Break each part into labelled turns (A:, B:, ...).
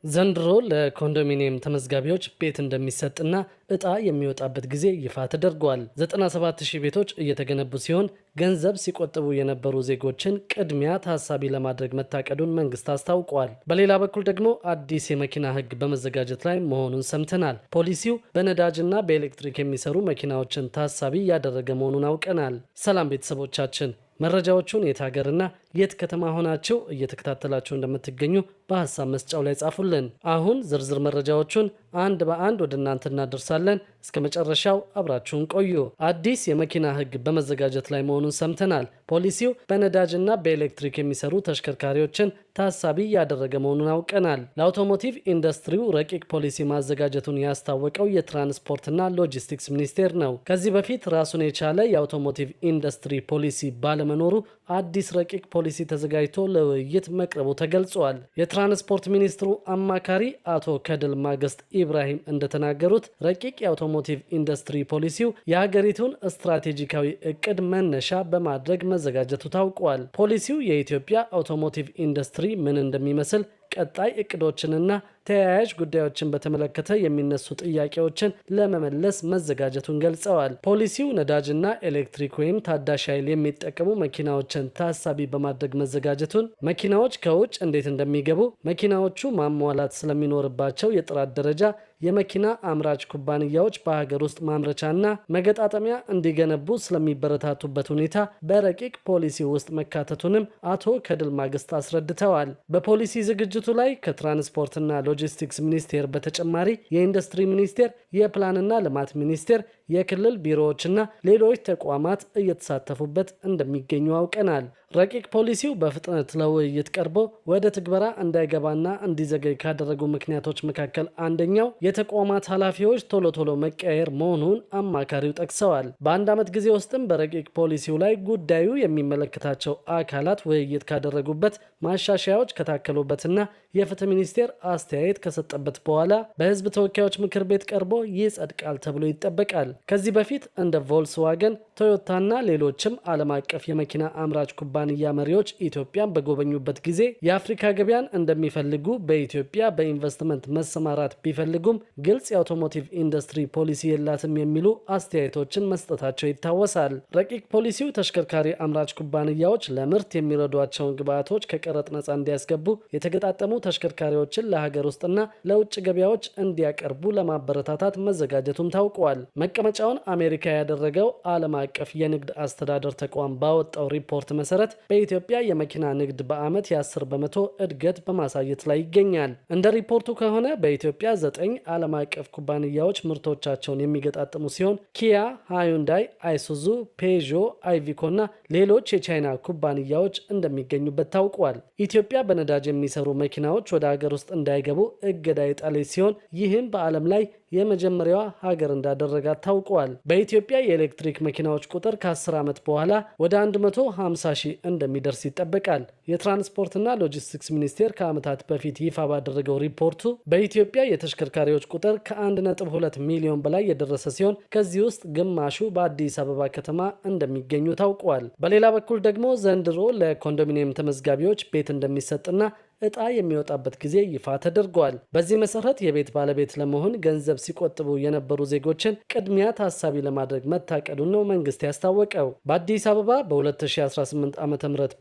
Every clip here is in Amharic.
A: ዘንድሮ ለኮንዶሚኒየም ተመዝጋቢዎች ቤት እንደሚሰጥና እጣ የሚወጣበት ጊዜ ይፋ ተደርጓል። 97,000 ቤቶች እየተገነቡ ሲሆን ገንዘብ ሲቆጥቡ የነበሩ ዜጎችን ቅድሚያ ታሳቢ ለማድረግ መታቀዱን መንግስት አስታውቋል። በሌላ በኩል ደግሞ አዲስ የመኪና ሕግ በመዘጋጀት ላይ መሆኑን ሰምተናል። ፖሊሲው በነዳጅና በኤሌክትሪክ የሚሰሩ መኪናዎችን ታሳቢ ያደረገ መሆኑን አውቀናል። ሰላም ቤተሰቦቻችን፣ መረጃዎቹን የት ሀገርና የት ከተማ ሆናችሁ እየተከታተላችሁ እንደምትገኙ በሀሳብ መስጫው ላይ ጻፉልን። አሁን ዝርዝር መረጃዎቹን አንድ በአንድ ወደ እናንተ እናደርሳለን። እስከ መጨረሻው አብራችሁን ቆዩ። አዲስ የመኪና ሕግ በመዘጋጀት ላይ መሆኑን ሰምተናል። ፖሊሲው በነዳጅና በኤሌክትሪክ የሚሰሩ ተሽከርካሪዎችን ታሳቢ ያደረገ መሆኑን አውቀናል። ለአውቶሞቲቭ ኢንዱስትሪው ረቂቅ ፖሊሲ ማዘጋጀቱን ያስታወቀው የትራንስፖርትና ሎጂስቲክስ ሚኒስቴር ነው። ከዚህ በፊት ራሱን የቻለ የአውቶሞቲቭ ኢንዱስትሪ ፖሊሲ ባለመኖሩ አዲስ ረቂቅ ፖሊሲ ተዘጋጅቶ ለውይይት መቅረቡ ተገልጿል። የትራንስፖርት ሚኒስትሩ አማካሪ አቶ ከድል ማግስት ኢብራሂም እንደተናገሩት ረቂቅ የአውቶሞቲቭ ኢንዱስትሪ ፖሊሲው የሀገሪቱን ስትራቴጂካዊ እቅድ መነሻ በማድረግ መዘጋጀቱ ታውቋል። ፖሊሲው የኢትዮጵያ አውቶሞቲቭ ኢንዱስትሪ ምን እንደሚመስል፣ ቀጣይ እቅዶችንና ተያያዥ ጉዳዮችን በተመለከተ የሚነሱ ጥያቄዎችን ለመመለስ መዘጋጀቱን ገልጸዋል። ፖሊሲው ነዳጅና ኤሌክትሪክ ወይም ታዳሽ ኃይል የሚጠቀሙ መኪናዎችን ታሳቢ በማድረግ መዘጋጀቱን፣ መኪናዎች ከውጭ እንዴት እንደሚገቡ፣ መኪናዎቹ ማሟላት ስለሚኖርባቸው የጥራት ደረጃ የመኪና አምራች ኩባንያዎች በሀገር ውስጥ ማምረቻና መገጣጠሚያ እንዲገነቡ ስለሚበረታቱበት ሁኔታ በረቂቅ ፖሊሲ ውስጥ መካተቱንም አቶ ከድል ማግስት አስረድተዋል። በፖሊሲ ዝግጅቱ ላይ ከትራንስፖርትና ሎጂስቲክስ ሚኒስቴር በተጨማሪ የኢንዱስትሪ ሚኒስቴር፣ የፕላንና ልማት ሚኒስቴር፣ የክልል ቢሮዎችና ሌሎች ተቋማት እየተሳተፉበት እንደሚገኙ አውቀናል። ረቂቅ ፖሊሲው በፍጥነት ለውይይት ቀርቦ ወደ ትግበራ እንዳይገባና እንዲዘገይ ካደረጉ ምክንያቶች መካከል አንደኛው የተቋማት ኃላፊዎች ቶሎ መቀየር መሆኑን አማካሪው ጠቅሰዋል። በአንድ ዓመት ጊዜ ውስጥም በረቂቅ ፖሊሲው ላይ ጉዳዩ የሚመለከታቸው አካላት ውይይት ካደረጉበት፣ ማሻሻያዎች ከታከሉበትና የፍትህ ሚኒስቴር አስተያየት ከሰጠበት በኋላ በሕዝብ ተወካዮች ምክር ቤት ቀርቦ ይጸድቃል ተብሎ ይጠበቃል። ከዚህ በፊት እንደ ቮልስዋገን፣ ቶዮታና ሌሎችም ዓለም አቀፍ የመኪና አምራች ኩባንያ መሪዎች ኢትዮጵያን በጎበኙበት ጊዜ የአፍሪካ ገበያን እንደሚፈልጉ፣ በኢትዮጵያ በኢንቨስትመንት መሰማራት ቢፈልጉም ግልጽ የአውቶሞቲቭ ኢንዱስትሪ ፖሊሲ የላትም የሚሉ አስተያየቶችን መስጠታቸው ይታወሳል። ረቂቅ ፖሊሲው ተሽከርካሪ አምራች ኩባንያዎች ለምርት የሚረዷቸውን ግብዓቶች ከቀረጥ ነፃ እንዲያስገቡ፣ የተገጣጠሙ ተሽከርካሪዎችን ለሀገር ውስጥና ለውጭ ገበያዎች እንዲያቀርቡ ለማበረታታት መዘጋጀቱም ታውቋል። መቀመጫውን አሜሪካ ያደረገው ዓለም አቀፍ የንግድ አስተዳደር ተቋም ባወጣው ሪፖርት መሰረት በኢትዮጵያ የመኪና ንግድ በዓመት የ10 በመቶ እድገት በማሳየት ላይ ይገኛል። እንደ ሪፖርቱ ከሆነ በኢትዮጵያ 9 ዓለም አቀፍ ኩባንያዎች ምርቶቻቸውን የሚገጣጥሙ ሲሆን ኪያ፣ ሃዩንዳይ፣ አይሱዙ፣ ፔዦ፣ አይቪኮ እና ሌሎች የቻይና ኩባንያዎች እንደሚገኙበት ታውቋል። ኢትዮጵያ በነዳጅ የሚሰሩ መኪናዎች ወደ ሀገር ውስጥ እንዳይገቡ እገዳ የጣለች ሲሆን ይህም በዓለም ላይ የመጀመሪያዋ ሀገር እንዳደረጋት ታውቋል። በኢትዮጵያ የኤሌክትሪክ መኪናዎች ቁጥር ከ10 ዓመት በኋላ ወደ 150 ሺህ እንደሚደርስ ይጠበቃል። የትራንስፖርትና ሎጂስቲክስ ሚኒስቴር ከዓመታት በፊት ይፋ ባደረገው ሪፖርቱ በኢትዮጵያ የተሽከርካሪዎች ቁጥር ከ1.2 ሚሊዮን በላይ የደረሰ ሲሆን ከዚህ ውስጥ ግማሹ በአዲስ አበባ ከተማ እንደሚገኙ ታውቋል። በሌላ በኩል ደግሞ ዘንድሮ ለኮንዶሚኒየም ተመዝጋቢዎች ቤት እንደሚሰጥና እጣ የሚወጣበት ጊዜ ይፋ ተደርጓል። በዚህ መሰረት የቤት ባለቤት ለመሆን ገንዘብ ሲቆጥቡ የነበሩ ዜጎችን ቅድሚያ ታሳቢ ለማድረግ መታቀዱን ነው መንግስት ያስታወቀው። በአዲስ አበባ በ2018 ዓ.ም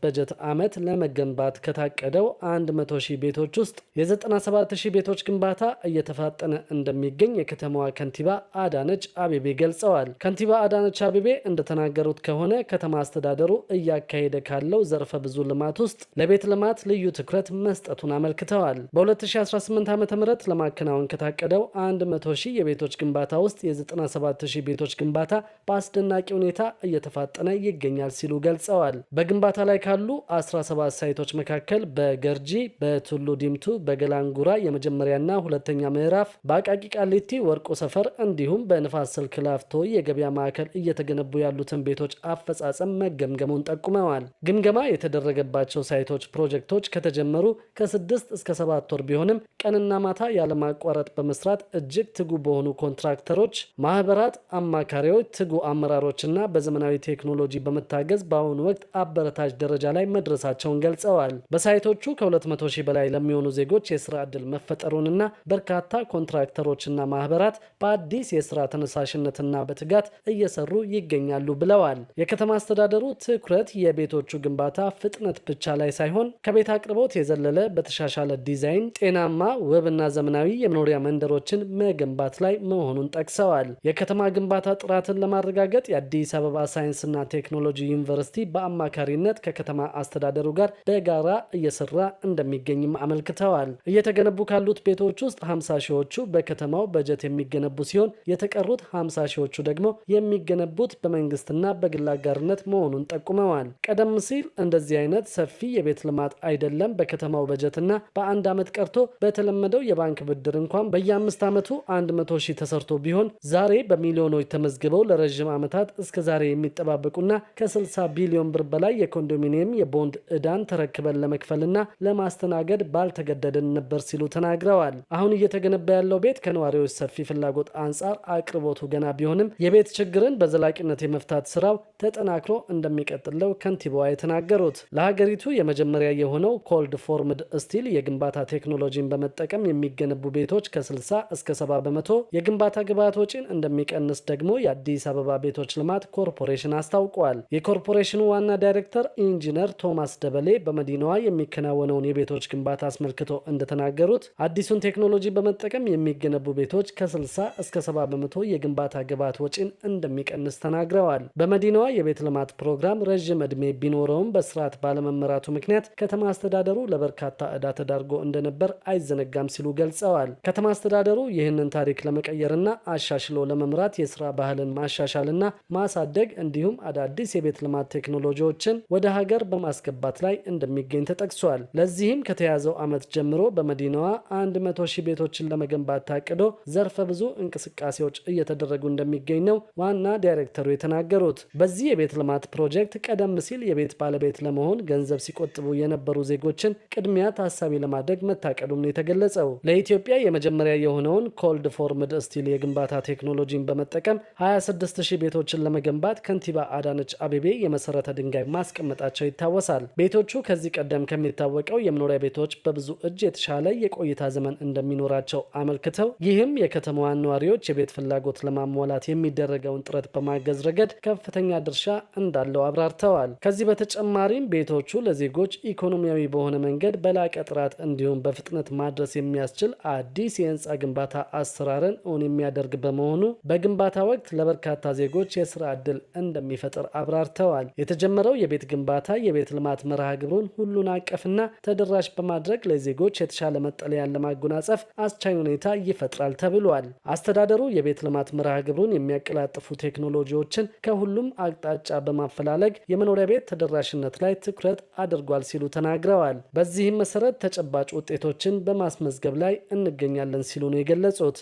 A: በጀት ዓመት ለመገንባት ከታቀደው 100 ሺህ ቤቶች ውስጥ የ97 ሺህ ቤቶች ግንባታ እየተፋጠነ እንደሚገኝ የከተማዋ ከንቲባ አዳነች አቤቤ ገልጸዋል። ከንቲባ አዳነች አቤቤ እንደተናገሩት ከሆነ ከተማ አስተዳደሩ እያካሄደ ካለው ዘርፈ ብዙ ልማት ውስጥ ለቤት ልማት ልዩ ትኩረት መስጠቱን አመልክተዋል። በ2018 ዓ.ም ለማከናወን ከታቀደው 100 ሺህ የቤቶች ግንባታ ውስጥ የ97 ሺህ ቤቶች ግንባታ በአስደናቂ ሁኔታ እየተፋጠነ ይገኛል ሲሉ ገልጸዋል። በግንባታ ላይ ካሉ 17 ሳይቶች መካከል በገርጂ፣ በቱሉ ዲምቱ፣ በገላንጉራ የመጀመሪያና ሁለተኛ ምዕራፍ፣ በአቃቂ ቃሊቲ ወርቆ ሰፈር እንዲሁም በንፋስ ስልክ ላፍቶ የገበያ ማዕከል እየተገነቡ ያሉትን ቤቶች አፈጻጸም መገምገሙን ጠቁመዋል። ግምገማ የተደረገባቸው ሳይቶች ፕሮጀክቶች ከተጀመሩ ከ6 እስከ 7 ወር ቢሆንም ቀንና ማታ ያለማቋረጥ በመስራት እጅግ ትጉ በሆኑ ኮንትራክተሮች፣ ማህበራት፣ አማካሪዎች፣ ትጉ አመራሮችና በዘመናዊ ቴክኖሎጂ በመታገዝ በአሁኑ ወቅት አበረታች ደረጃ ላይ መድረሳቸውን ገልጸዋል። በሳይቶቹ ከ200 ሺህ በላይ ለሚሆኑ ዜጎች የስራ ዕድል መፈጠሩንና በርካታ ኮንትራክተሮችና ማህበራት በአዲስ የስራ ተነሳሽነትና በትጋት እየሰሩ ይገኛሉ ብለዋል። የከተማ አስተዳደሩ ትኩረት የቤቶቹ ግንባታ ፍጥነት ብቻ ላይ ሳይሆን ከቤት አቅርቦት የዘለለ በተሻሻለ ዲዛይን ጤናማ ውብና ዘመናዊ የመኖሪያ መንደሮችን መገንባት ላይ መሆኑን ጠቅሰዋል። የከተማ ግንባታ ጥራትን ለማረጋገጥ የአዲስ አበባ ሳይንስና ቴክኖሎጂ ዩኒቨርሲቲ በአማካሪነት ከከተማ አስተዳደሩ ጋር በጋራ እየሰራ እንደሚገኝም አመልክተዋል። እየተገነቡ ካሉት ቤቶች ውስጥ 50 ሺዎቹ በከተማው በጀት የሚገነቡ ሲሆን የተቀሩት 50 ሺዎቹ ደግሞ የሚገነቡት በመንግስትና በግል አጋርነት መሆኑን ጠቁመዋል። ቀደም ሲል እንደዚህ አይነት ሰፊ የቤት ልማት አይደለም በከተማው በጀትና በአንድ ዓመት ቀርቶ በተለመደው የባንክ ብድር እንኳን በየ5 ዓመቱ 100 ሺህ ተሰርቶ ቢሆን ዛሬ በሚሊዮኖች ተመዝግበው ለረዥም ዓመታት እስከ ዛሬ የሚጠባበቁና ከ60 ቢሊዮን ብር በላይ የኮንዶሚኒየም የቦንድ ዕዳን ተረክበን ለመክፈልና ለማስተናገድ ባልተገደድን ነበር ሲሉ ተናግረዋል። አሁን እየተገነባ ያለው ቤት ከነዋሪዎች ሰፊ ፍላጎት አንጻር አቅርቦቱ ገና ቢሆንም የቤት ችግርን በዘላቂነት የመፍታት ስራው ተጠናክሮ እንደሚቀጥለው ከንቲባዋ የተናገሩት ለሀገሪቱ የመጀመሪያ የሆነው ኮልድ ፎርምድ ስቲል የግንባታ ቴክኖሎጂን በመጠቀም የሚገነቡ ቤቶች ከ60 እስከ 70 በመቶ የግንባታ ግብዓት ወጪን እንደሚቀንስ ደግሞ የአዲስ አበባ ቤቶች ልማት ኮርፖሬሽን አስታውቋል። የኮርፖሬሽኑ ዋና ዳይሬክተር ኢንጂነር ቶማስ ደበሌ በመዲናዋ የሚከናወነውን የቤቶች ግንባታ አስመልክቶ እንደተናገሩት አዲሱን ቴክኖሎጂ በመጠቀም የሚገነቡ ቤቶች ከ60 እስከ 70 በመቶ የግንባታ ግብዓት ወጪን እንደሚቀንስ ተናግረዋል። በመዲናዋ የቤት ልማት ፕሮግራም ረዥም ዕድሜ ቢኖረውም በስርዓት ባለመመራቱ ምክንያት ከተማ አስተዳደሩ ለበርካታ ዕዳ ተዳርጎ እንደነበር አይዘነጋም ሲሉ ገልጸዋል። ከተማ አስተዳደሩ ይህንን ታሪክ ለመቀየርና አሻሽሎ ለመምራት የስራ ባህልን ማሻሻልና ማሳደግ እንዲሁም አዳዲስ የቤት ልማት ቴክኖሎጂዎችን ወደ ሀገር በማስገባት ላይ እንደሚገኝ ተጠቅሷል። ለዚህም ከተያዘው ዓመት ጀምሮ በመዲናዋ 100 ሺህ ቤቶችን ለመገንባት ታቅዶ ዘርፈ ብዙ እንቅስቃሴዎች እየተደረጉ እንደሚገኝ ነው ዋና ዳይሬክተሩ የተናገሩት። በዚህ የቤት ልማት ፕሮጀክት ቀደም ሲል የቤት ባለቤት ለመሆን ገንዘብ ሲቆጥቡ የነበሩ ዜጎችን ቅድሚያ ታሳቢ ለማድረግ መታቀዱም ነው የተገለጸው። ለኢትዮጵያ የመጀመሪያ የሆነውን ኮልድ ፎርምድ ስቲል የግንባታ ቴክኖሎጂን በመጠቀም 26 ሺህ ቤቶችን ለመገንባት ከንቲባ አዳነች አቤቤ የመሰረተ ድንጋይ ማስቀመጣቸው ይታወሳል። ቤቶቹ ከዚህ ቀደም ከሚታወቀው የመኖሪያ ቤቶች በብዙ እጅ የተሻለ የቆይታ ዘመን እንደሚኖራቸው አመልክተው ይህም የከተማዋን ነዋሪዎች የቤት ፍላጎት ለማሟላት የሚደረገውን ጥረት በማገዝ ረገድ ከፍተኛ ድርሻ እንዳለው አብራርተዋል። ከዚህ በተጨማሪም ቤቶቹ ለዜጎች ኢኮኖሚያዊ በሆነ መንገድ በላቀ ጥራት እንዲሁም በፍጥነት ማድረስ የሚያስችል አዲስ የህንፃ ግንባታ አሰራርን እውን የሚያደርግ በመሆኑ በግንባታ ወቅት ለበርካታ ዜጎች የስራ ዕድል እንደሚፈጥር አብራርተዋል። የተጀመረው የቤት ግንባታ የቤት ልማት መርሃ ግብሩን ሁሉን አቀፍና ተደራሽ በማድረግ ለዜጎች የተሻለ መጠለያን ለማጎናጸፍ አስቻይ ሁኔታ ይፈጥራል ተብሏል። አስተዳደሩ የቤት ልማት መርሃ ግብሩን የሚያቀላጥፉ ቴክኖሎጂዎችን ከሁሉም አቅጣጫ በማፈላለግ የመኖሪያ ቤት ተደራሽነት ላይ ትኩረት አድርጓል ሲሉ ተናግረዋል። በዚህም መሰረት ተጨባጭ ውጤቶችን በማስመዝገብ ላይ እንገኛለን ሲሉ ነው የገለጹት።